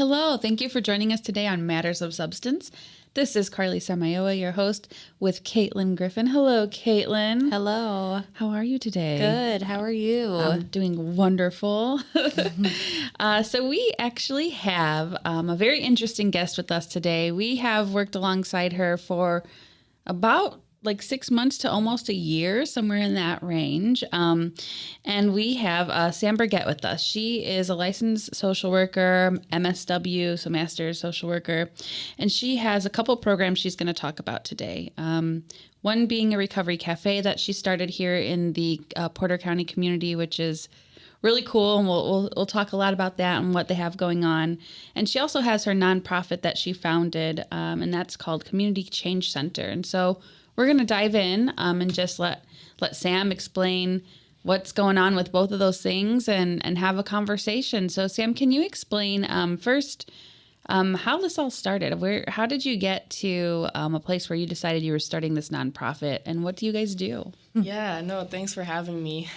Hello, thank you for joining us today on Matters of Substance. This is Carly Samayoa, your host, with Caitlin Griffin. Hello, Caitlin. Hello. How are you today? Good. How are you? I'm doing wonderful. So we actually have a very interesting guest with us today. We have worked alongside her for about 6 months to almost a year, somewhere in that range. And we have Sam Burgett with us. She is a licensed social worker, MSW, so Master's Social Worker. And she has a couple programs she's going to talk about today. One being a recovery cafe that she started here in the Porter County community, which is really cool, and we'll talk a lot about that and what they have going on. And she also has her nonprofit that she founded, and that's called Community Change Center. And so we're going to dive in and just let Sam explain what's going on with both of those things and have a conversation. So Sam, can you explain first how this all started? How did you get to a place where you decided you were starting this nonprofit, and what do you guys do? Yeah, no, thanks for having me.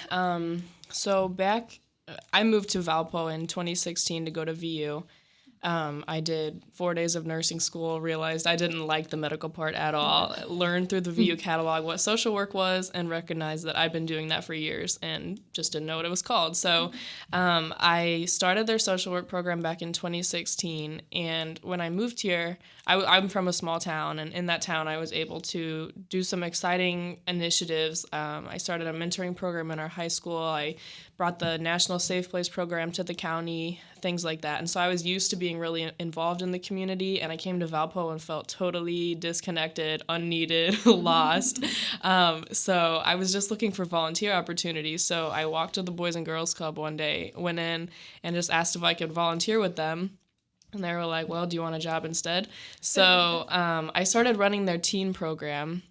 So I moved to Valpo in 2016 to go to VU. I did 4 days of nursing school, realized I didn't like the medical part at all, learned through the VU catalog what social work was, and recognized that I'd been doing that for years and just didn't know what it was called. So I started their social work program back in 2016, and when I moved here, I'm from a small town, and in that town I was able to do some exciting initiatives. I started a mentoring program in our high school. I brought the National Safe Place program to the county, things like that. And so I was used to being really involved in the community, and I came to Valpo and felt totally disconnected, unneeded, lost. So I was just looking for volunteer opportunities. So I walked to the Boys and Girls Club one day, went in and just asked if I could volunteer with them. And they were like, well, do you want a job instead? So I started running their teen program,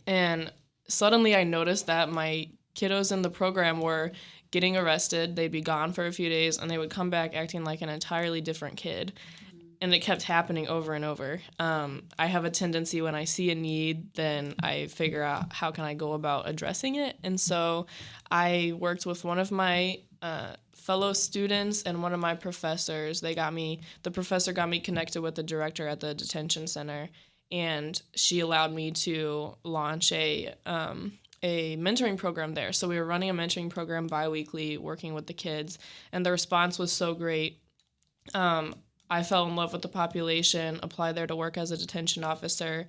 and suddenly I noticed that my kiddos in the program were getting arrested. They'd be gone for a few days, and they would come back acting like an entirely different kid. And it kept happening over and over. I have a tendency when I see a need, then I figure out how can I go about addressing it. And so I worked with one of my fellow students and one of my professors. The professor got me connected with the director at the detention center, and she allowed me to launch a mentoring program there. So we were running a mentoring program bi-weekly, working with the kids, and the response was so great. I fell in love with the population, applied there to work as a detention officer.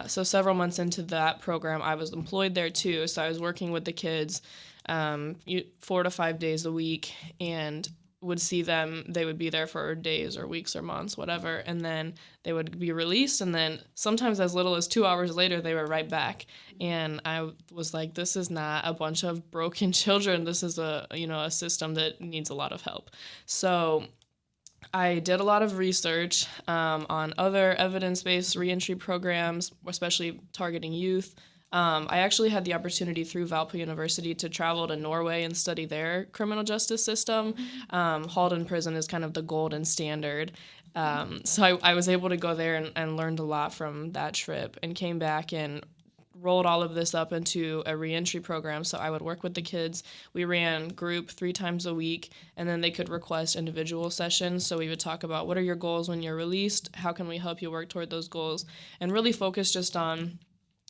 So several months into that program, I was employed there too. So I was working with the kids 4 to 5 days a week, and would see them. They would be there for days or weeks or months, whatever, and then they would be released, and then sometimes as little as 2 hours later, they were right back. And I was like, this is not a bunch of broken children. This is a system that needs a lot of help. So I did a lot of research on other evidence-based reentry programs, especially targeting youth. I actually had the opportunity through Valpo University to travel to Norway and study their criminal justice system. Halden Prison is kind of the golden standard. So I was able to go there and learned a lot from that trip, and came back and rolled all of this up into a reentry program. So I would work with the kids. We ran group 3 times a week, and then they could request individual sessions. So we would talk about, what are your goals when you're released? How can we help you work toward those goals? And really focus just on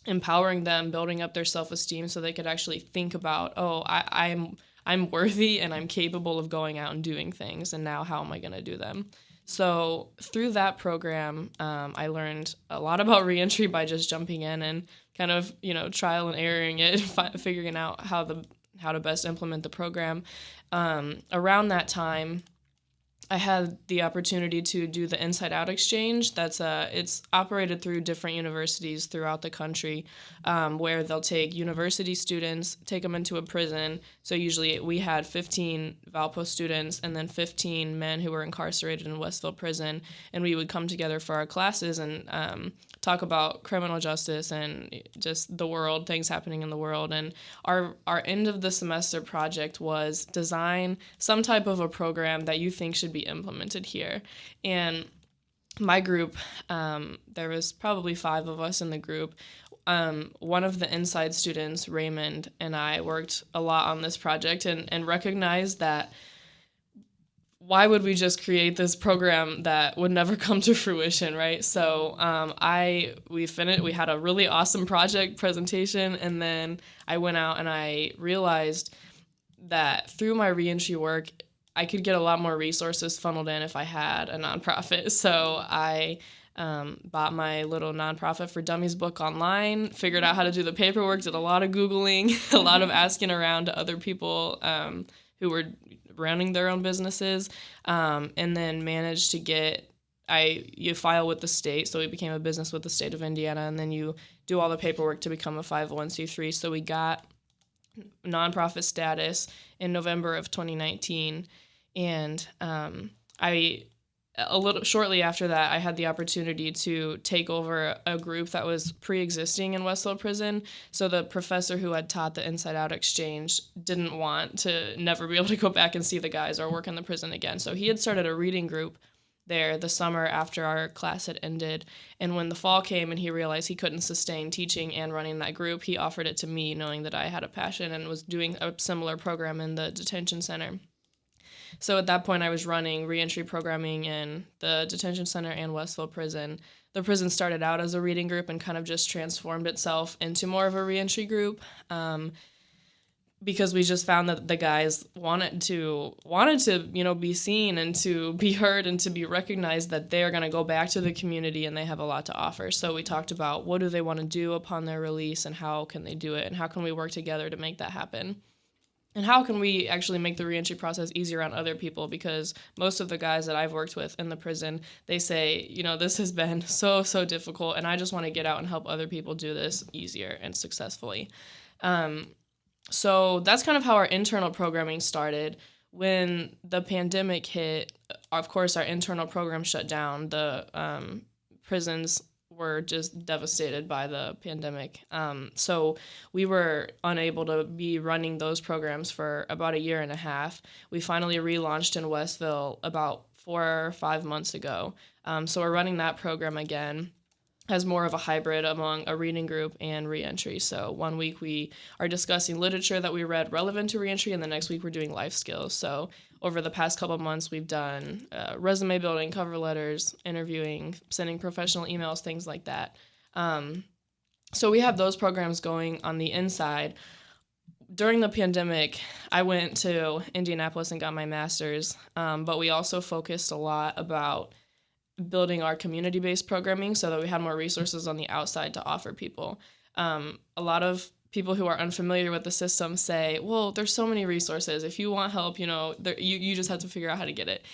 empowering them, building up their self-esteem so they could actually think about, I'm worthy and I'm capable of going out and doing things, and now how am I going to do them? So through that program, I learned a lot about reentry by just jumping in and kind of, trial and erroring it, figuring out how to best implement the program. Around that time, I had the opportunity to do the Inside Out exchange. It's operated through different universities throughout the country, where they'll take university students, take them into a prison. So usually we had 15 Valpo students and then 15 men who were incarcerated in Westville Prison, and we would come together for our classes and talk about criminal justice and just the world, things happening in the world. And our end of the semester project was design some type of a program that you think should be implemented here. And my group, there was probably 5 of us in the group. One of the inside students, Raymond, and I worked a lot on this project and recognized that why would we just create this program that would never come to fruition, right? So we had a really awesome project presentation, and then I went out and I realized that through my reentry work, I could get a lot more resources funneled in if I had a nonprofit. So I bought my little nonprofit for dummies book online, figured out how to do the paperwork, did a lot of Googling, a lot of asking around to other people who were running their own businesses, and then managed to you file with the state. So we became a business with the state of Indiana, and then you do all the paperwork to become a 501c3. So we got nonprofit status in November of 2019, and a little shortly after that, I had the opportunity to take over a group that was pre-existing in Westville Prison. So the professor who had taught the Inside Out exchange didn't want to never be able to go back and see the guys or work in the prison again. So he had started a reading group there the summer after our class had ended. And when the fall came and he realized he couldn't sustain teaching and running that group, he offered it to me, knowing that I had a passion and was doing a similar program in the detention center. So at that point, I was running reentry programming in the detention center and Westville Prison. The prison started out as a reading group and kind of just transformed itself into more of a reentry group, because we just found that the guys wanted to be seen and to be heard and to be recognized that they are going to go back to the community and they have a lot to offer. So we talked about what do they want to do upon their release and how can they do it and how can we work together to make that happen. And how can we actually make the reentry process easier on other people? Because most of the guys that I've worked with in the prison, they say, this has been so, so difficult, and I just want to get out and help other people do this easier and successfully. So that's kind of how our internal programming started. When the pandemic hit, of course, our internal program shut down. The prisons were just devastated by the pandemic. So we were unable to be running those programs for about a year and a half. We finally relaunched in Westville about 4 or 5 months ago. So we're running that program again as more of a hybrid among a reading group and reentry. So one week we are discussing literature that we read relevant to reentry, and the next week we're doing life skills. So over the past couple of months, we've done resume building, cover letters, interviewing, sending professional emails, things like that. So we have those programs going on the inside. During the pandemic, I went to Indianapolis and got my master's, but we also focused a lot about building our community-based programming so that we had more resources on the outside to offer people. A lot of people who are unfamiliar with the system say, well, there's so many resources. If you want help, you just have to figure out how to get it.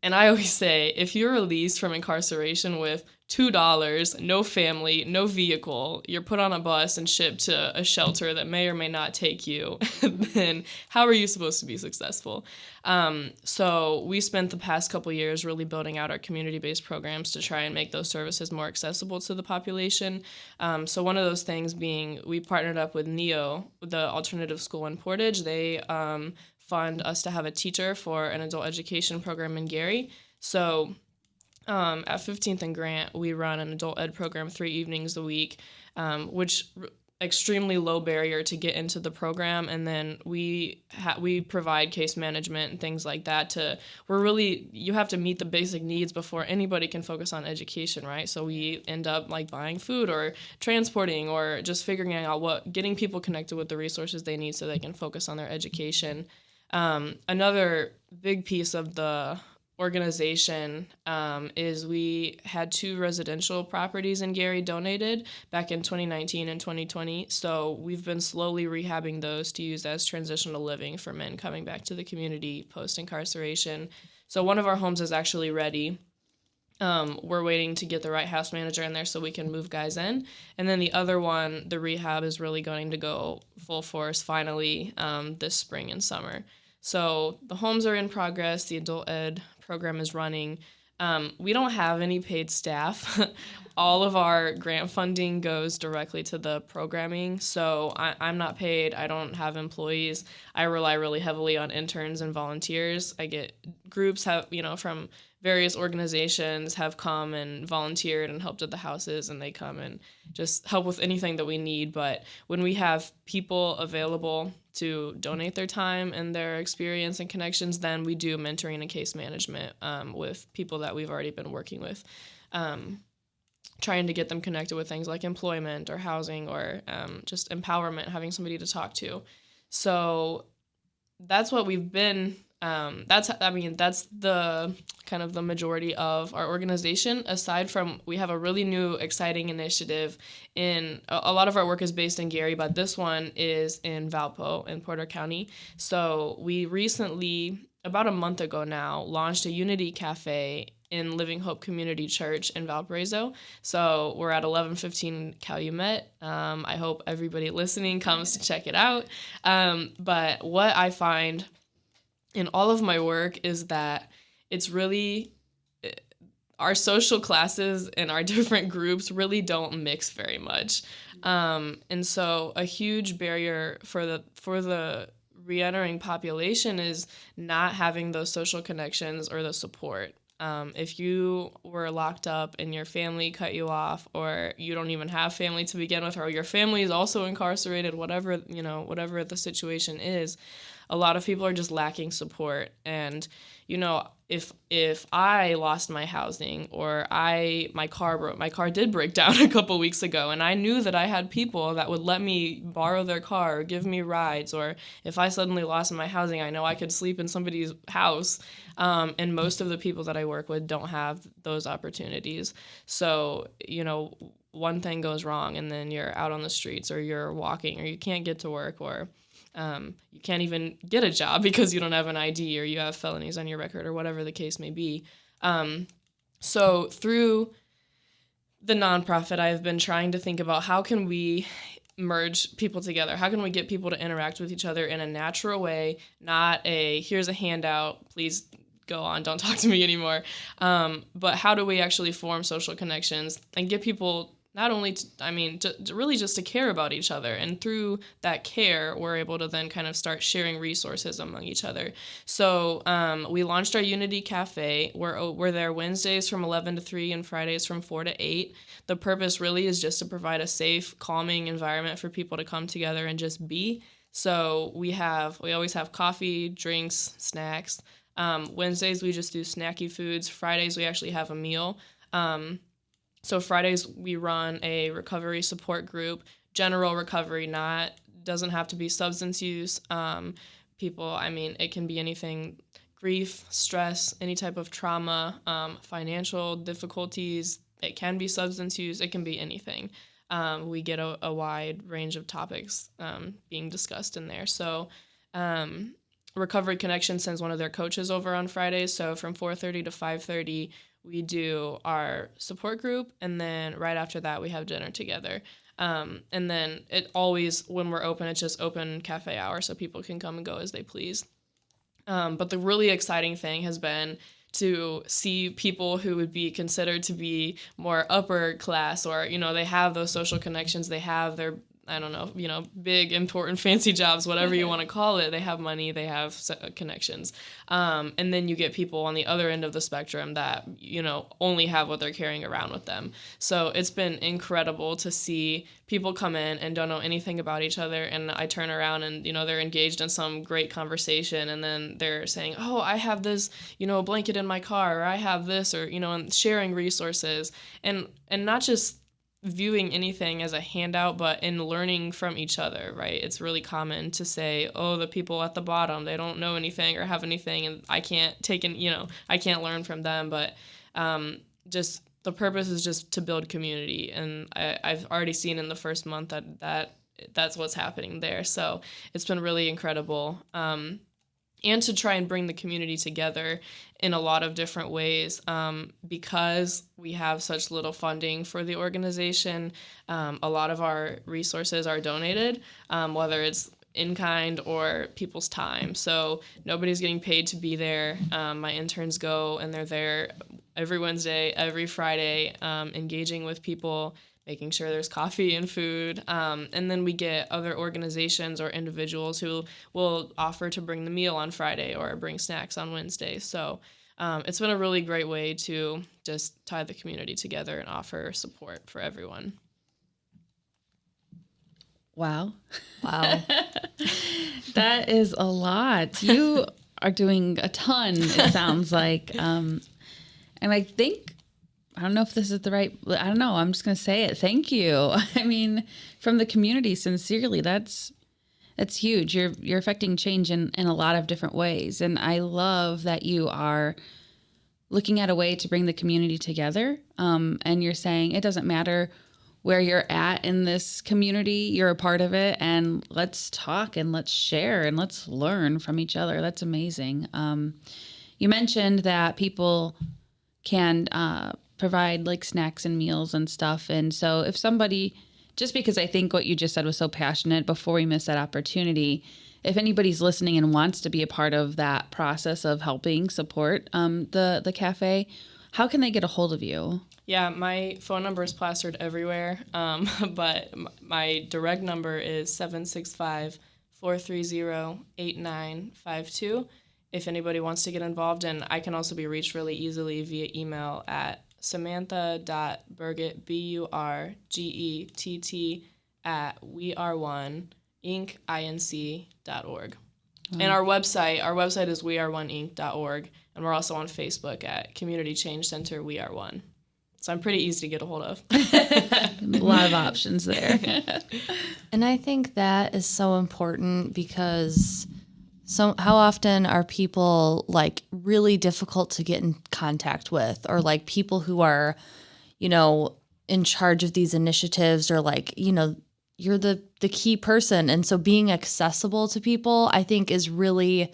And I always say, if you're released from incarceration with $2, no family, no vehicle, you're put on a bus and shipped to a shelter that may or may not take you, then how are you supposed to be successful? So we spent the past couple years really building out our community-based programs to try and make those services more accessible to the population. So one of those things being we partnered up with NEO, the alternative school in Portage. They fund us to have a teacher for an adult education program in Gary. So at 15th and Grant, we run an adult ed program 3 evenings a week, which extremely low barrier to get into the program. And then we provide case management and things like that. You have to meet the basic needs before anybody can focus on education, right? So we end up buying food or transporting or just figuring out getting people connected with the resources they need so they can focus on their education. Another big piece of the organization is we had 2 residential properties in Gary donated back in 2019 and 2020. So we've been slowly rehabbing those to use as transitional living for men coming back to the community post-incarceration. So one of our homes is actually ready. We're waiting to get the right house manager in there so we can move guys in. And then the other one, the rehab is really going to go full force finally this spring and summer. So the homes are in progress. The adult ed program is running. We don't have any paid staff. All of our grant funding goes directly to the programming. So I'm not paid. I don't have employees. I rely really heavily on interns and volunteers. I get groups from various organizations have come and volunteered and helped at the houses, and they come and just help with anything that we need. But when we have people available to donate their time and their experience and connections, then we do mentoring and case management with people that we've already been working with, trying to get them connected with things like employment or housing or just empowerment, having somebody to talk to. So that's what we've been. That's the kind of the majority of our organization. Aside from, we have a really new, exciting initiative in, a lot of our work is based in Gary, but this one is in Valpo in Porter County. So we recently, about a month ago now, launched a Unity Cafe in Living Hope Community Church in Valparaiso. So we're at 1115 Calumet. I hope everybody listening comes to check it out. But what I find in all of my work is that it's really, our social classes and our different groups really don't mix very much. And so a huge barrier for the re-entering population is not having those social connections or the support. If you were locked up and your family cut you off, or you don't even have family to begin with, or your family is also incarcerated, whatever the situation is, a lot of people are just lacking support. And, if I lost my housing, or my car did break down a couple weeks ago, and I knew that I had people that would let me borrow their car or give me rides, or if I suddenly lost my housing, I know I could sleep in somebody's house. And most of the people that I work with don't have those opportunities. So, one thing goes wrong and then you're out on the streets, or you're walking, or you can't get to work, or you can't even get a job because you don't have an ID, or you have felonies on your record, or whatever the case may be. So through the nonprofit, I've been trying to think about how can we merge people together? How can we get people to interact with each other in a natural way, not here's a handout, please go on, don't talk to me anymore. But how do we actually form social connections and get people not only really just to care about each other, and through that care, we're able to then kind of start sharing resources among each other. So we launched our Unity Cafe. We're there Wednesdays from 11 to 3 and Fridays from 4 to 8. The purpose really is just to provide a safe, calming environment for people to come together and just be. So we always have coffee, drinks, snacks. Wednesdays we just do snacky foods. Fridays we actually have a meal. So Fridays we run a recovery support group, general recovery, doesn't have to be substance use. It can be anything, grief, stress, any type of trauma, financial difficulties. It can be substance use. It can be anything. We get a wide range of topics being discussed in there. So Recovery Connection sends one of their coaches over on Fridays. So from 4:30 to 5:30, we do our support group, and then right after that we have dinner together. And then it always, when we're open, it's just open cafe hour, so people can come and go as they please. But the really exciting thing has been to see people who would be considered to be more upper class, or, they have those social connections, they have their, big, important, fancy jobs, whatever you want to call it. They have money, they have connections. And then you get people on the other end of the spectrum that, only have what they're carrying around with them. So it's been incredible to see people come in and don't know anything about each other. And I turn around and, they're engaged in some great conversation. And then they're saying, oh, I have this, blanket in my car, or I have this, or, and sharing resources. And not just viewing anything as a handout, but in learning from each other, right? It's really common to say, oh, the people at the bottom, they don't know anything or have anything, and I can't I can't learn from them. But just the purpose is just to build community, and I've already seen in the first month that's what's happening there. So it's been really incredible. And to try and bring the community together in a lot of different ways, because we have such little funding for the organization. A lot of our resources are donated, whether it's in kind or people's time. So nobody's getting paid to be there. My interns go and they're there every Wednesday, every Friday, engaging with people, making sure there's coffee and food. And then we get other organizations or individuals who will offer to bring the meal on Friday or bring snacks on Wednesday. So it's been a really great way to just tie the community together and offer support for everyone. Wow. Wow. That is a lot. You are doing a ton, it sounds like. And I think, I don't know if this is the right, I don't know. I'm just going to say it. Thank you. I mean, from the community, sincerely, that's huge. You're affecting change in a lot of different ways. And I love that you are looking at a way to bring the community together. And you're saying it doesn't matter where you're at in this community, you're a part of it, and let's talk and let's share and let's learn from each other. That's amazing. You mentioned that people can provide like snacks and meals and stuff. And so if somebody, just because I think what you just said was so passionate, before we miss that opportunity, if anybody's listening and wants to be a part of that process of helping support the cafe, how can they get a hold of you? Yeah, my phone number is plastered everywhere, but my direct number is 765-430-8952 if anybody wants to get involved. And I can also be reached really easily via email at samantha.burgett, BURGETT, at WeAreOne.org. And our website is WeAreOneInc.org, and we're also on Facebook at Community Change Center WeAreOne. So I'm pretty easy to get a hold of. A lot of options there. And I think that is so important because how often are people like really difficult to get in contact with, or like people who are, in charge of these initiatives, or like, you're the key person. And so being accessible to people, I think, is really,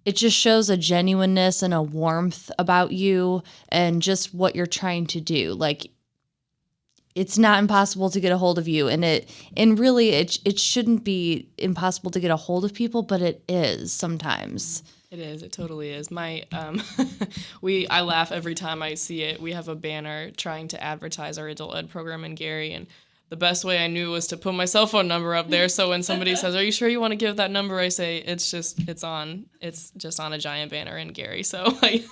it just shows a genuineness and a warmth about you and just what you're trying to do. Like, it's not impossible to get a hold of you. And really it shouldn't be impossible to get a hold of people, but it is sometimes. It is. It totally is. I laugh every time I see it. We have a banner trying to advertise our adult ed program in Gary, and the best way I knew was to put my cell phone number up there. So when somebody says, "Are you sure you want to give that number?" I say, it's just on a giant banner in Gary. So like,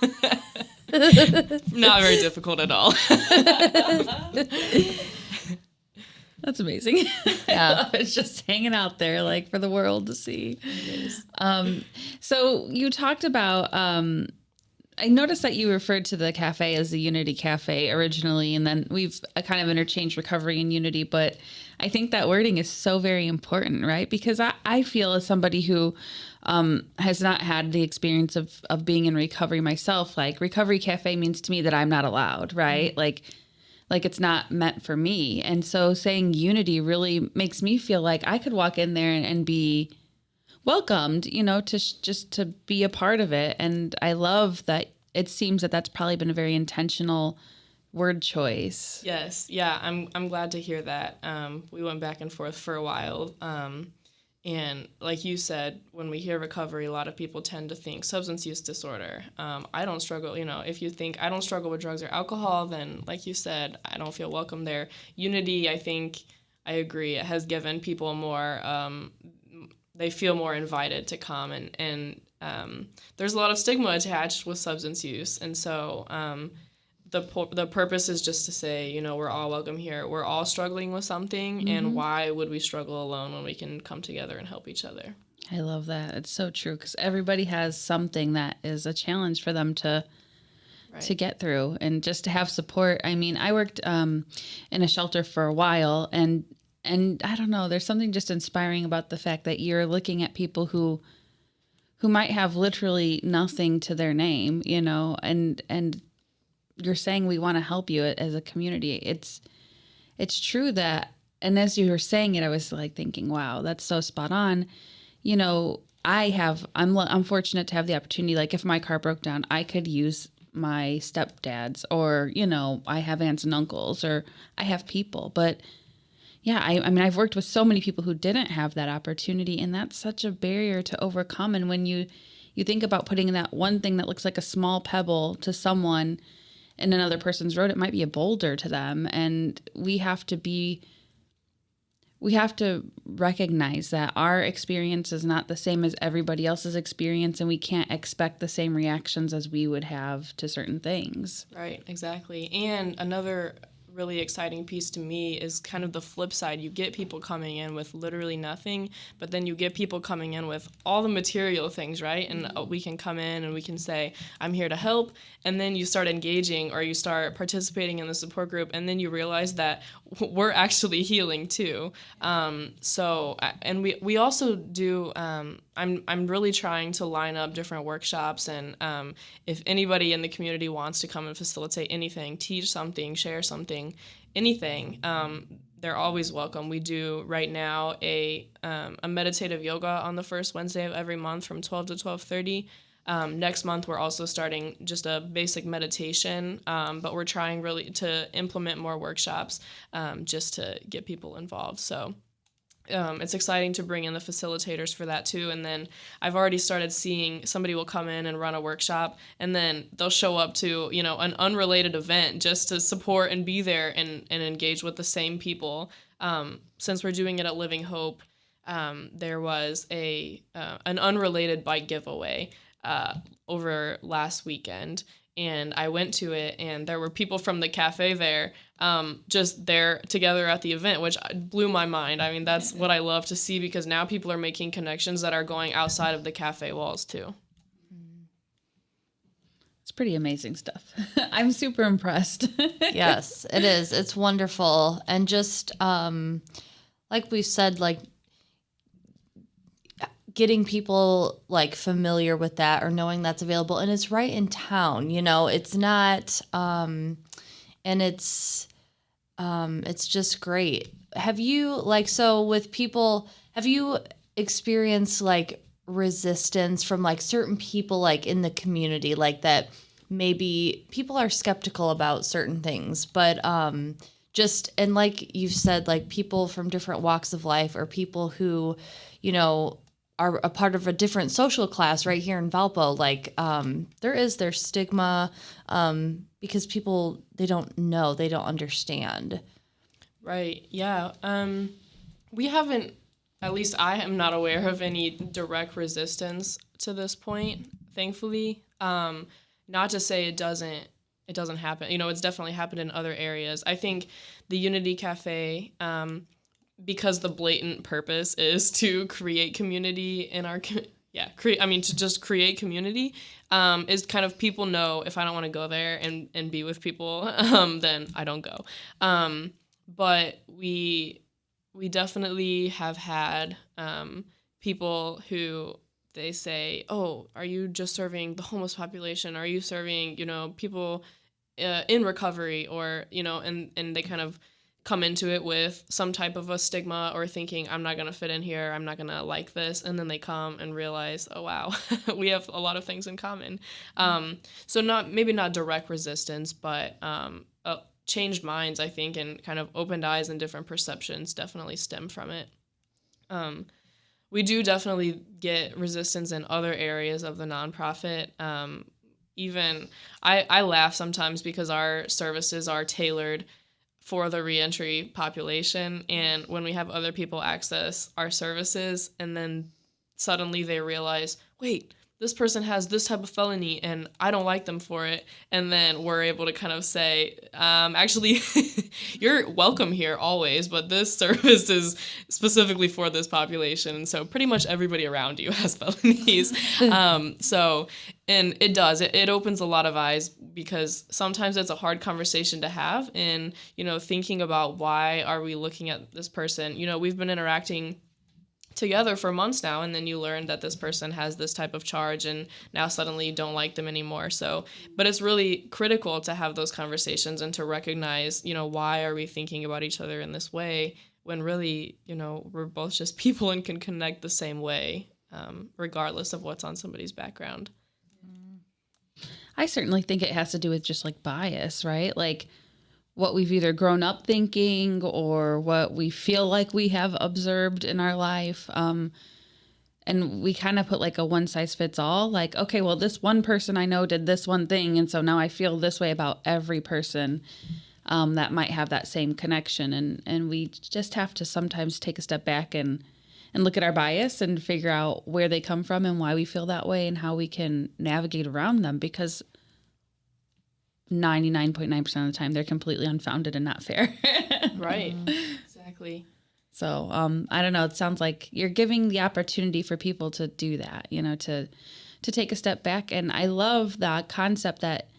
not very difficult at all. That's amazing. Yeah. It's just hanging out there like for the world to see. So you talked about, I noticed that you referred to the cafe as the Unity Cafe originally, and then we've kind of interchanged recovery and unity, but I think that wording is so very important, right? Because I feel, as somebody who has not had the experience of being in recovery myself, like Recovery Cafe means to me that I'm not allowed, right? Mm-hmm. Like it's not meant for me. And so saying unity really makes me feel like I could walk in there and be welcomed, just to be a part of it. And I love that it seems that that's probably been a very intentional word choice. Yes. Yeah. I'm glad to hear that. We went back and forth for a while. And like you said, when we hear recovery, a lot of people tend to think substance use disorder. I don't struggle, if you think I don't struggle with drugs or alcohol, then like you said, I don't feel welcome there. Unity, I think, I agree, it has given people more, they feel more invited to come, and there's a lot of stigma attached with substance use. And so the purpose is just to say, we're all welcome here. We're all struggling with something, mm-hmm. and why would we struggle alone when we can come together and help each other? I love that. It's so true, because everybody has something that is a challenge for them to get through, and just to have support. I mean, I worked in a shelter for a while, and I don't know, there's something just inspiring about the fact that you're looking at people who might have literally nothing to their name, and you're saying we want to help you as a community. It's true that, and as you were saying it, I was like thinking, wow, that's so spot on. I'm fortunate to have the opportunity, like if my car broke down, I could use my stepdad's, or, I have aunts and uncles, or I have people. But yeah, I mean, I've worked with so many people who didn't have that opportunity, and that's such a barrier to overcome. And when you think about putting that one thing that looks like a small pebble to someone in another person's road, it might be a boulder to them. And we have to be we have to recognize that our experience is not the same as everybody else's experience, and we can't expect the same reactions as we would have to certain things. Right, exactly. And another really exciting piece to me is kind of the flip side. You get people coming in with literally nothing, but then you get people coming in with all the material things, right? And we can come in and we can say, I'm here to help. And then you start engaging or you start participating in the support group, and then you realize that we're actually healing too. And we also do, I'm really trying to line up different workshops, and if anybody in the community wants to come and facilitate anything, teach something, share something, anything, they're always welcome. We do right now a meditative yoga on the first Wednesday of every month from 12 to 12:30. Next month, we're also starting just a basic meditation, but we're trying really to implement more workshops just to get people involved. So it's exciting to bring in the facilitators for that too. And then I've already started seeing somebody will come in and run a workshop, and then they'll show up to, an unrelated event just to support and be there and engage with the same people. Since we're doing it at Living Hope, there was an unrelated bike giveaway over last weekend, and I went to it, and there were people from the cafe there, just there together at the event, which blew my mind. I mean, that's what I love to see, because now people are making connections that are going outside of the cafe walls too. It's pretty amazing stuff. I'm super impressed. Yes, it is. It's wonderful. And just like we said, like getting people like familiar with that or knowing that's available, and it's right in town, it's not, and it's just great. Have you so with people, have you experienced like resistance from like certain people like in the community, like that maybe people are skeptical about certain things, but just, and like you've said, like people from different walks of life or people who, are a part of a different social class right here in Valpo, like there's stigma because people, they don't know, they don't understand. Right. Yeah. We haven't, at least I am not aware of any direct resistance to this point, thankfully. Not to say it doesn't happen. It's definitely happened in other areas. I think the Unity Cafe, because the blatant purpose is to create community in our to just create community, is kind of, people know if I don't want to go there and be with people, then I don't go. But we definitely have had people who, they say, oh, are you just serving the homeless population? Are you serving, people in recovery? Or, and they kind of come into it with some type of a stigma or thinking, I'm not going to fit in here, I'm not going to like this. And then they come and realize, oh, wow, we have a lot of things in common. So maybe not direct resistance, but changed minds, I think, and kind of opened eyes and different perceptions definitely stem from it. We do definitely get resistance in other areas of the nonprofit. Even I laugh sometimes because our services are tailored for the reentry population, and when we have other people access our services and then suddenly they realize, wait, this person has this type of felony and I don't like them for it, and then we're able to kind of say, actually, you're welcome here always, but this service is specifically for this population, and so pretty much everybody around you has felonies. And it opens a lot of eyes, because sometimes it's a hard conversation to have, and thinking about, why are we looking at this person? We've been interacting together for months now, and then you learn that this person has this type of charge, and now suddenly you don't like them anymore. So, but it's really critical to have those conversations and to recognize, why are we thinking about each other in this way, when really, we're both just people and can connect the same way, regardless of what's on somebody's background. I certainly think it has to do with just like bias, right? Like what we've either grown up thinking or what we feel like we have observed in our life. And we kind of put like a one size fits all, like, okay, well, this one person I know did this one thing, and so now I feel this way about every person. that might have that same connection. And we just have to sometimes take a step back and look at our bias and figure out where they come from and why we feel that way and how we can navigate around them, because 99.9% of the time they're completely unfounded and not fair. Right. Exactly. So I don't know. It sounds like you're giving the opportunity for people to do that, to take a step back. And I love the concept that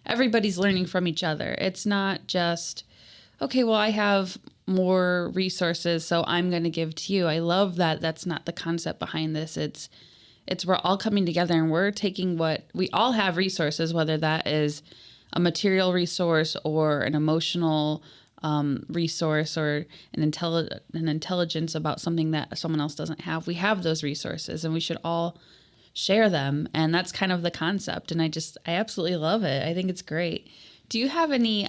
everybody's learning from each other. It's not just, okay, well, I have more resources, so I'm going to give to you. I love that. That's not the concept behind this. It's we're all coming together and we're taking what we all have resources, whether that is a material resource or an emotional resource or an intelligence about something that someone else doesn't have. We have those resources and we should all share them. And that's kind of the concept. And I absolutely love it. I think it's great. Do you have any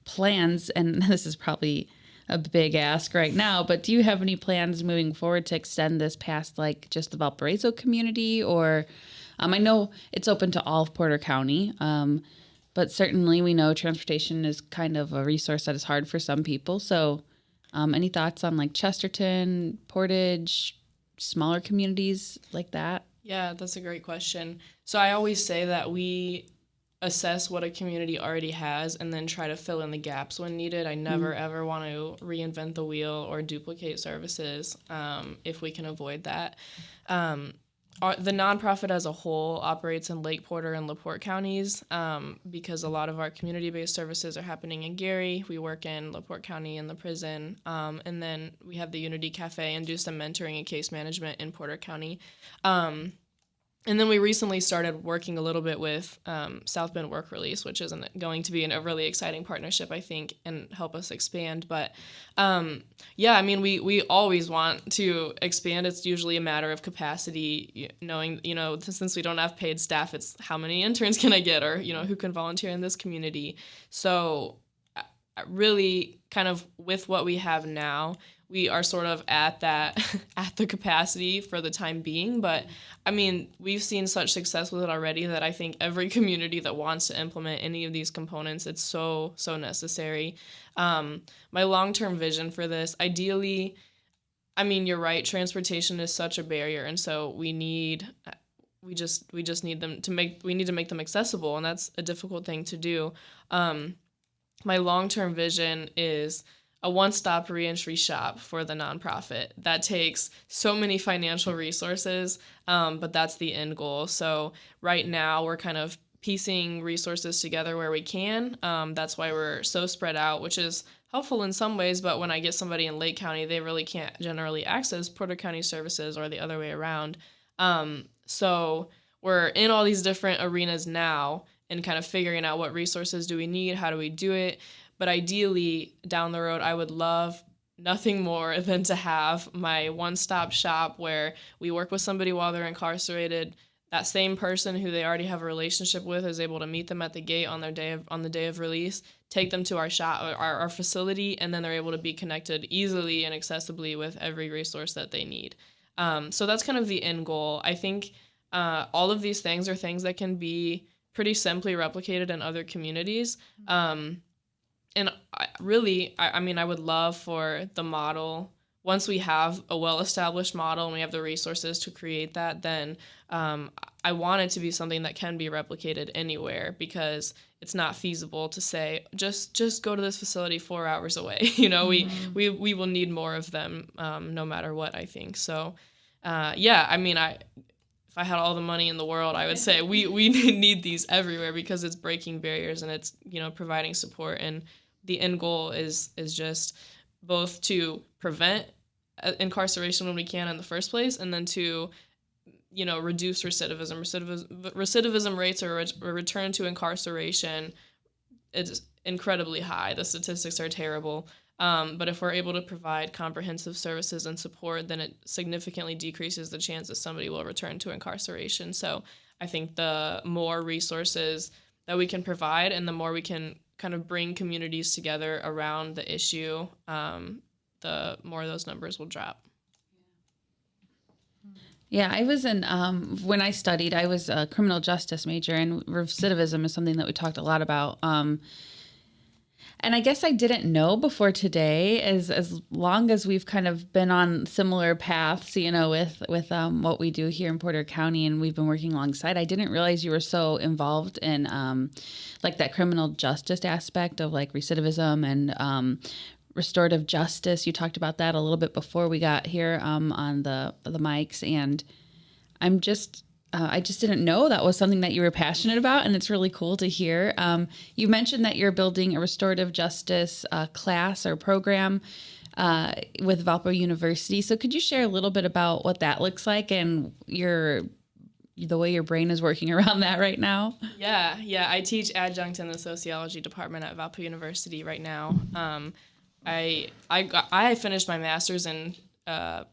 plans, and this is probably a big ask right now, but do you have any plans moving forward to extend this past like just the Valparaiso community? Or I know it's open to all of Porter County, but certainly we know transportation is kind of a resource that is hard for some people. So any thoughts on like Chesterton, Portage, smaller communities like that? Yeah, that's a great question. So I always say that we assess what a community already has and then try to fill in the gaps when needed. I never, ever want to reinvent the wheel or duplicate services if we can avoid that. The nonprofit as a whole operates in Lake Porter and LaPorte counties because a lot of our community-based services are happening in Gary. We work in LaPorte County in the prison. And then we have the Unity Cafe and do some mentoring and case management in Porter County. And then we recently started working a little bit with South Bend Work Release, which is going to be a really exciting partnership, I think, and help us expand. But we always want to expand. It's usually a matter of capacity, knowing, since we don't have paid staff, it's how many interns can I get, or, who can volunteer in this community. So really kind of with what we have now, we are sort of at the capacity for the time being. But I mean, we've seen such success with it already that I think every community that wants to implement any of these components, it's so necessary. My long-term vision for this, ideally, I mean, you're right, transportation is such a barrier. And so we just need them to make them accessible. And that's a difficult thing to do. My long-term vision is a one-stop reentry shop for the nonprofit. That takes so many financial resources, but that's the end goal. So right now we're kind of piecing resources together where we can. That's why we're so spread out, which is helpful in some ways, but when I get somebody in Lake County, they really can't generally access Porter County services or the other way around. So we're in all these different arenas now and kind of figuring out what resources do we need, how do we do it. But ideally, down the road, I would love nothing more than to have my one-stop shop where we work with somebody while they're incarcerated. That same person who they already have a relationship with is able to meet them at the gate on the day of release, take them to our shop, our facility, and then they're able to be connected easily and accessibly with every resource that they need. So that's kind of the end goal. I think all of these things are things that can be pretty simply replicated in other communities. And I would love for the model, once we have a well-established model and we have the resources to create that, then I want it to be something that can be replicated anywhere, because it's not feasible to say, just go to this facility 4 hours away. We will need more of them no matter what, I think. So, if I had all the money in the world, I would say we need these everywhere, because it's breaking barriers and it's, providing support. And the end goal is just both to prevent incarceration when we can in the first place, and then to, reduce recidivism. Recidivism rates or return to incarceration is incredibly high. The statistics are terrible. But if we're able to provide comprehensive services and support, then it significantly decreases the chance that somebody will return to incarceration. So I think the more resources that we can provide and the more we can kind of bring communities together around the issue, the more those numbers will drop. Yeah, I was when I studied, I was a criminal justice major, and recidivism is something that we talked a lot about. And I guess I didn't know before today, as long as we've kind of been on similar paths, with what we do here in Porter County, and we've been working alongside. I didn't realize you were so involved in like that criminal justice aspect of like recidivism and restorative justice. You talked about that a little bit before we got here on the mics, and I just didn't know that was something that you were passionate about, and it's really cool to hear. You mentioned that you're building a restorative justice class or program with Valpo University. So could you share a little bit about what that looks like and the way your brain is working around that right now? Yeah. I teach adjunct in the sociology department at Valpo University right now. I finished my master's in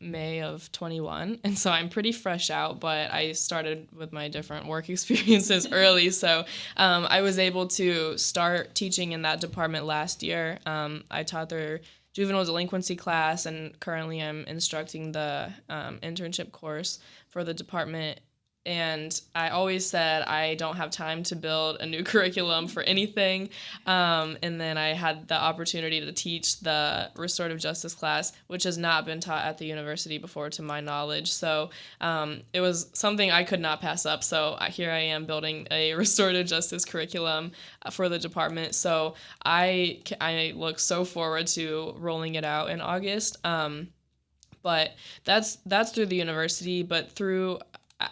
May of 21, and so I'm pretty fresh out, but I started with my different work experiences early, so I was able to start teaching in that department last year. I taught their juvenile delinquency class, and currently I'm instructing the internship course for the department. And I always said I don't have time to build a new curriculum for anything. And then I had the opportunity to teach the restorative justice class, which has not been taught at the university before, to my knowledge. So it was something I could not pass up. So here I am building a restorative justice curriculum for the department. So I look so forward to rolling it out in August. But that's through the university, but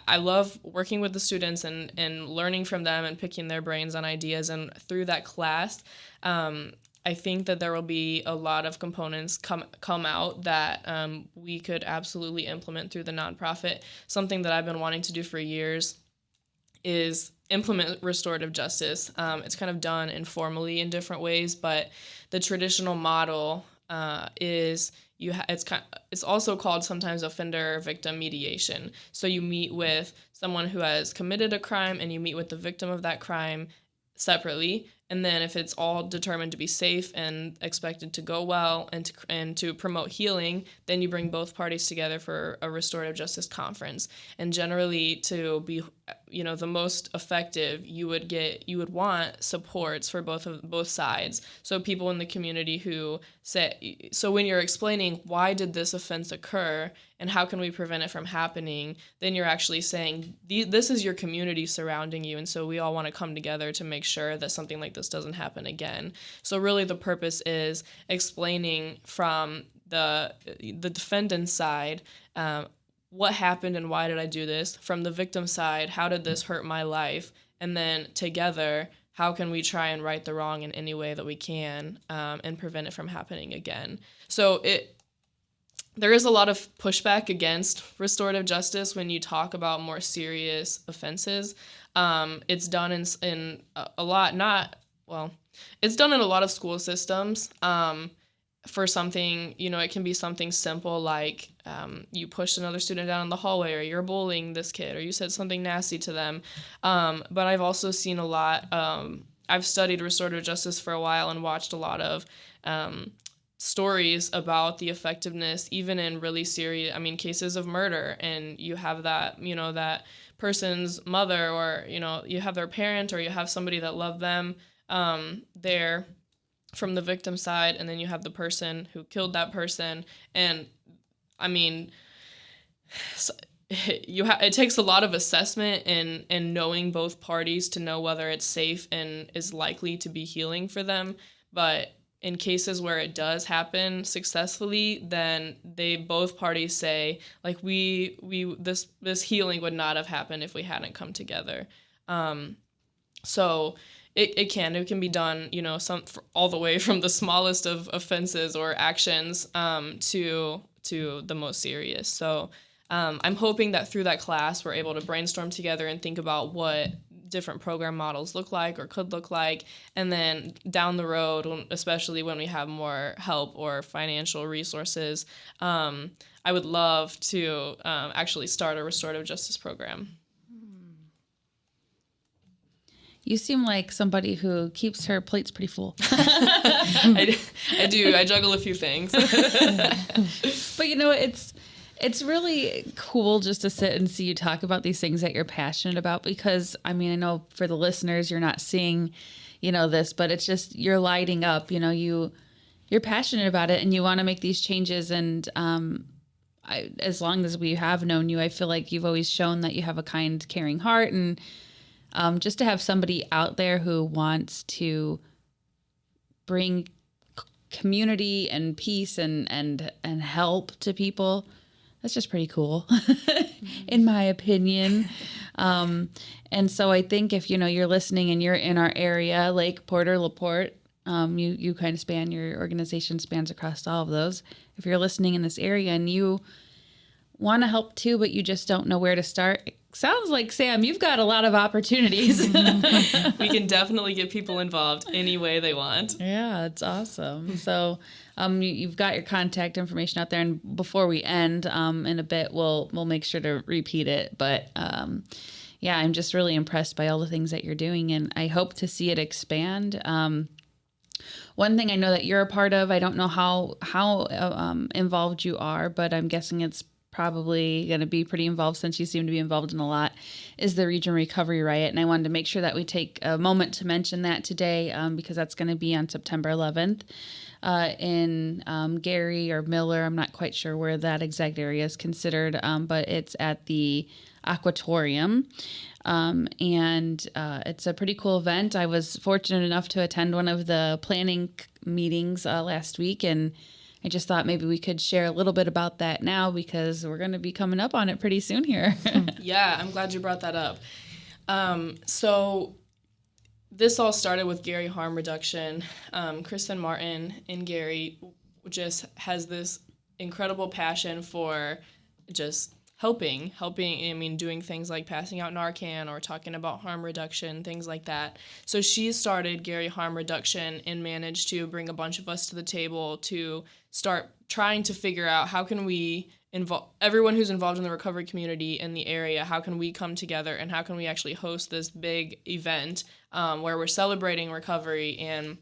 I love working with the students and learning from them and picking their brains on ideas. And through that class, I think that there will be a lot of components come out that we could absolutely implement through the nonprofit. Something that I've been wanting to do for years is implement restorative justice. It's kind of done informally in different ways, but the traditional model is it's also called sometimes offender victim mediation. So you meet with someone who has committed a crime and you meet with the victim of that crime separately. And then if it's all determined to be safe and expected to go well and to promote healing, then you bring both parties together for a restorative justice conference. And generally, to be the most effective, you would want supports for both sides. So people in the community who say, so when you're explaining why did this offense occur and how can we prevent it from happening, then you're actually saying this is your community surrounding you, and so we all want to come together to make sure that something like this doesn't happen again. So really the purpose is explaining from the defendant's side what happened and why did I do this, from the victim side, how did this hurt my life, and then together, how can we try and right the wrong in any way that we can and prevent it from happening again. So there is a lot of pushback against restorative justice when you talk about more serious offenses. It's done in a lot, it's done in a lot of school systems. For something, it can be something simple like you pushed another student down in the hallway, or you're bullying this kid, or you said something nasty to them. But I've also seen a lot, I've studied restorative justice for a while and watched a lot of stories about the effectiveness, even in really serious, cases of murder, and you have that, that person's mother, or, you have their parent, or you have somebody that loved them there from the victim side, and then you have the person who killed that person. And it takes a lot of assessment and knowing both parties to know whether it's safe and is likely to be healing for them. But in cases where it does happen successfully, then both parties say, like, this healing would not have happened if we hadn't come together. So it can be done, all the way from the smallest of offenses or actions to the most serious. So I'm hoping that through that class, we're able to brainstorm together and think about what different program models look like or could look like. And then down the road, especially when we have more help or financial resources, I would love to actually start a restorative justice program. You seem like somebody who keeps her plates pretty full. I do. I juggle a few things. But it's really cool just to sit and see you talk about these things that you're passionate about, because I know for the listeners, you're not seeing, this, but it's just, you're lighting up, you're passionate about it and you want to make these changes. And as long as we have known you, I feel like you've always shown that you have a kind, caring heart. And just to have somebody out there who wants to bring community and peace and help to people, that's just pretty cool, in my opinion. And so I think if, you're listening and you're in our area, Lake Porter, LaPorte, you kind of your organization spans across all of those. If you're listening in this area and you want to help too, but you just don't know where to start, it sounds like, Sam, you've got a lot of opportunities. We can definitely get people involved any way they want. Yeah, it's awesome. So you've got your contact information out there, and before we end in a bit, we'll make sure to repeat it. But yeah, I'm just really impressed by all the things that you're doing, and I hope to see it expand. One thing I know that you're a part of, I don't know how involved you are, but I'm guessing it's probably going to be pretty involved since you seem to be involved in a lot, is the Region Recovery Riot. And I wanted to make sure that we take a moment to mention that today because that's going to be on September 11th in Gary or Miller. I'm not quite sure where that exact area is considered, but it's at the Aquatorium. And it's a pretty cool event. I was fortunate enough to attend one of the planning meetings last week, and I just thought maybe we could share a little bit about that now because we're going to be coming up on it pretty soon here. Yeah, I'm glad you brought that up. So this all started with Gary Harm Reduction. Kristen Martin in Gary just has this incredible passion for just helping, doing things like passing out Narcan or talking about harm reduction, things like that. So she started Gary Harm Reduction and managed to bring a bunch of us to the table to start trying to figure out how can we involve everyone who's involved in the recovery community in the area, how can we come together and how can we actually host this big event where we're celebrating recovery and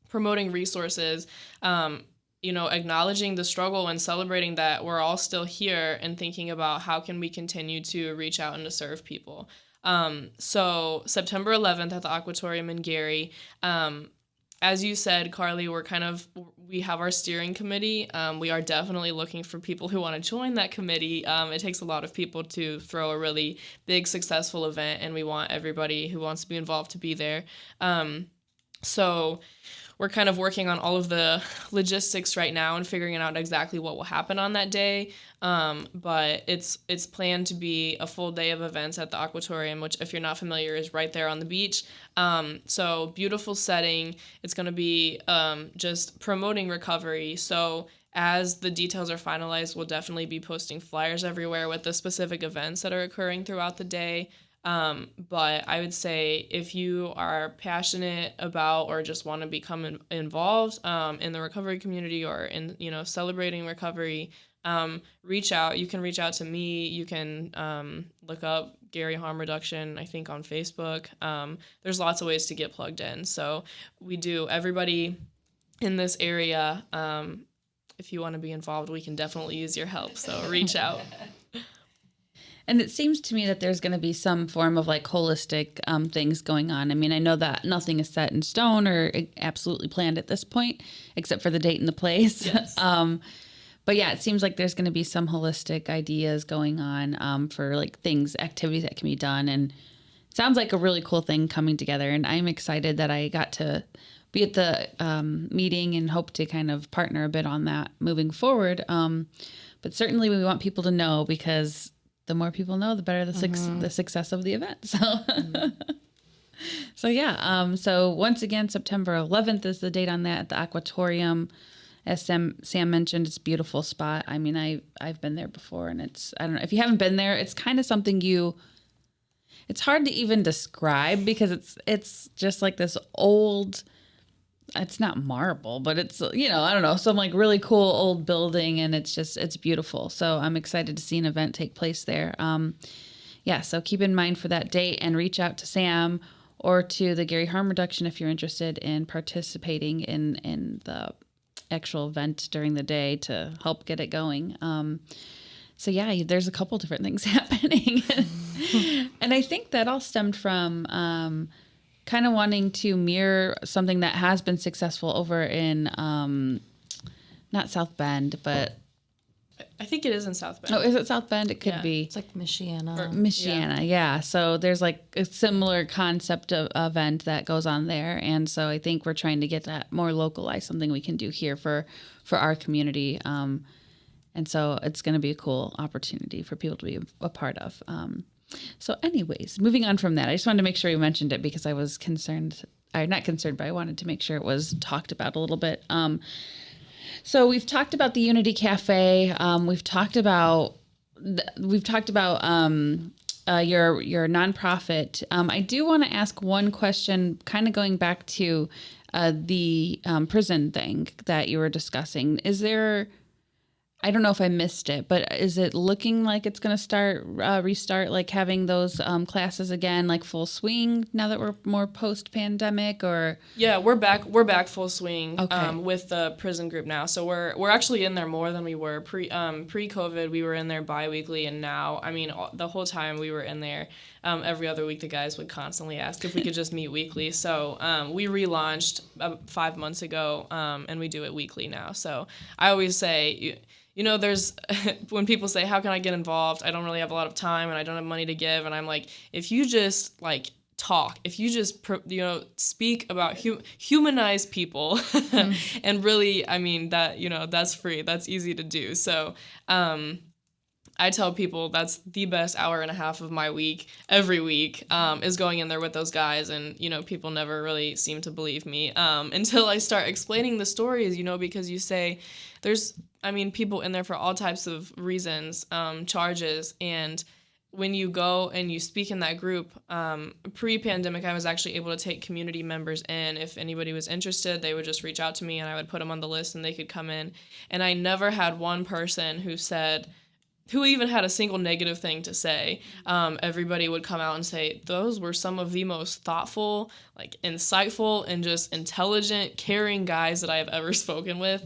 promoting resources, acknowledging the struggle and celebrating that we're all still here and thinking about how can we continue to reach out and to serve people. So September 11th at the Aquatorium in Gary, as you said, Carly, we have our steering committee. We are definitely looking for people who want to join that committee. It takes a lot of people to throw a really big, successful event, and we want everybody who wants to be involved to be there. So we're kind of working on all of the logistics right now and figuring out exactly what will happen on that day. But it's planned to be a full day of events at the Aquatorium, which, if you're not familiar, is right there on the beach. So beautiful setting. It's going to be just promoting recovery. So as the details are finalized, we'll definitely be posting flyers everywhere with the specific events that are occurring throughout the day. But I would say if you are passionate about or just want to become involved in the recovery community or in celebrating recovery, reach out. You can reach out to me. You can look up Gary Harm Reduction, I think, on Facebook. There's lots of ways to get plugged in. So everybody in this area, if you want to be involved, we can definitely use your help. So reach out. And it seems to me that there's going to be some form of holistic things going on. I mean, I know that nothing is set in stone or absolutely planned at this point, except for the date and the place. Yes. But yeah, it seems like there's going to be some holistic ideas going on for activities that can be done. And it sounds like a really cool thing coming together. And I'm excited that I got to be at the meeting and hope to kind of partner a bit on that moving forward. But certainly we want people to know, because the more people know, the better the success of the event. So, so yeah. So once again, September 11th is the date on that at the Aquatorium. As Sam mentioned, it's a beautiful spot. I mean, I've been there before, and I don't know if you haven't been there. It's kind of something it's hard to even describe because it's just like this old. It's not marble, but it's, I don't know, some really cool old building, and it's beautiful. So I'm excited to see an event take place there. So keep in mind for that date and reach out to Sam or to the Gary Harm Reduction if you're interested in participating in the actual event during the day to help get it going. There's a couple different things happening. And I think that all stemmed from kind of wanting to mirror something that has been successful over in not South Bend, but I think it is in South Bend. oh, is it South Bend? It could be. It's like Michiana. Michiana, yeah. So there's like a similar concept of event that goes on there, and so I think we're trying to get that more localized, something we can do here for our community, and so it's going to be a cool opportunity for people to be a part of. So, anyways, moving on from that, I just wanted to make sure we mentioned it because I was concerned. I'm not concerned, but I wanted to make sure it was talked about a little bit. So we've talked about the Unity Cafe. We've talked about your nonprofit. I do want to ask one question, kind of going back to the prison thing that you were discussing. Is there? I don't know if I missed it, but is it looking like it's going to restart, like having those classes again, like full swing now that we're more post-pandemic, or? Yeah, we're back full swing Okay. with the prison group now. So we're actually in there more than we were pre-COVID. We were in there bi-weekly, and now, I mean, the whole time we were in there, every other week the guys would constantly ask if we could just meet weekly. So we relaunched 5 months ago, and we do it weekly now. So I always say, you know, there's when people say, how can I get involved? I don't really have a lot of time and I don't have money to give. And I'm like, if you just like talk, if you just, speak about humanize people and really, I mean, that, that's free. That's easy to do. So I tell people that's the best hour and a half of my week every week is going in there with those guys. And, people never really seem to believe me until I start explaining the stories, because you say there's, people in there for all types of reasons, charges. And when you go and you speak in that group, pre-pandemic, I was actually able to take community members in. If anybody was interested, they would just reach out to me and I would put them on the list and they could come in. And I never had one person who even had a single negative thing to say. Everybody would come out and say, those were some of the most thoughtful, like insightful and just intelligent, caring guys that I have ever spoken with.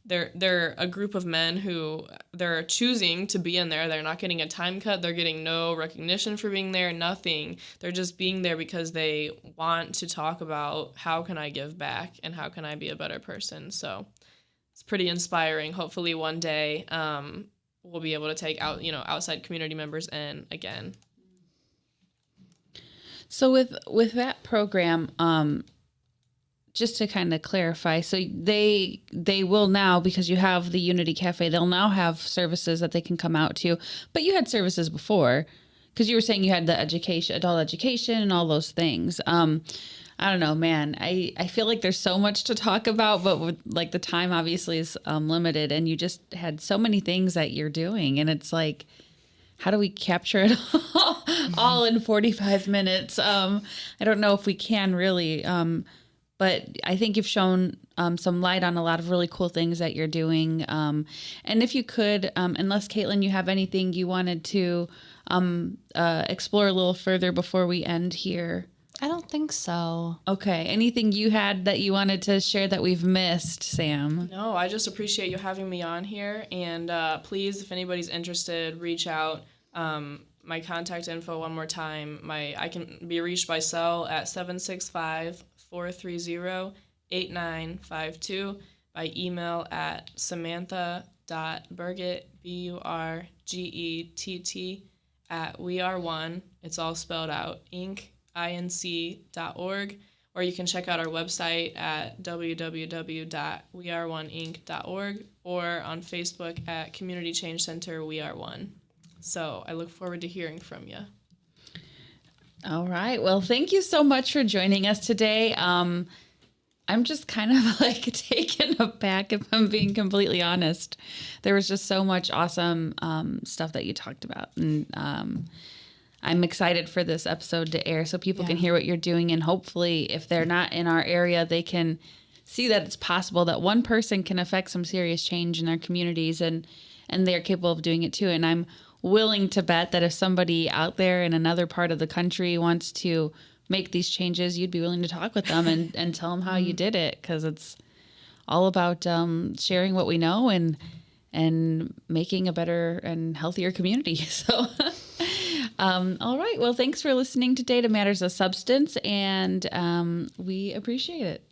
They're a group of men who they're choosing to be in there. They're not getting a time cut. They're getting no recognition for being there, nothing. They're just being there because they want to talk about how can I give back and how can I be a better person. So it's pretty inspiring. Hopefully one day, we'll be able to take out, outside community members in again. So with that program, just to kind of clarify, so they will now, because you have the Unity Cafe, they'll now have services that they can come out to. But you had services before, because you were saying you had the adult education and all those things. I don't know, man. I feel like there's so much to talk about, but with, like, the time obviously is limited, and you just had so many things that you're doing, and it's like, how do we capture it all in 45 minutes? I don't know if we can really, but I think you've shown some light on a lot of really cool things that you're doing. And if you could, unless Caitlin, you have anything you wanted to explore a little further before we end here. I don't think so. Okay. Anything you had that you wanted to share that we've missed, Sam? No, I just appreciate you having me on here. And please, if anybody's interested, reach out. My contact info one more time. I can be reached by cell at 765-430-8952, by email at samantha.burgett, BURGETT, at WeAreOne. It's all spelled out, inc.org, or you can check out our website at www.weareoneinc.org, or on Facebook at Community Change Center WeAreOne. So I look forward to hearing from you. All right. Well, thank you so much for joining us today. I'm just kind of like taken aback, if I'm being completely honest. There was just so much awesome stuff that you talked about. And I'm excited for this episode to air so people can hear what you're doing. And hopefully, if they're not in our area, they can see that it's possible that one person can affect some serious change in their communities, and they're capable of doing it too. And I'm willing to bet that if somebody out there in another part of the country wants to make these changes, you'd be willing to talk with them and tell them how you did it, because it's all about sharing what we know and making a better and healthier community. So All right. Well, thanks for listening to Data Matters of Substance, and we appreciate it.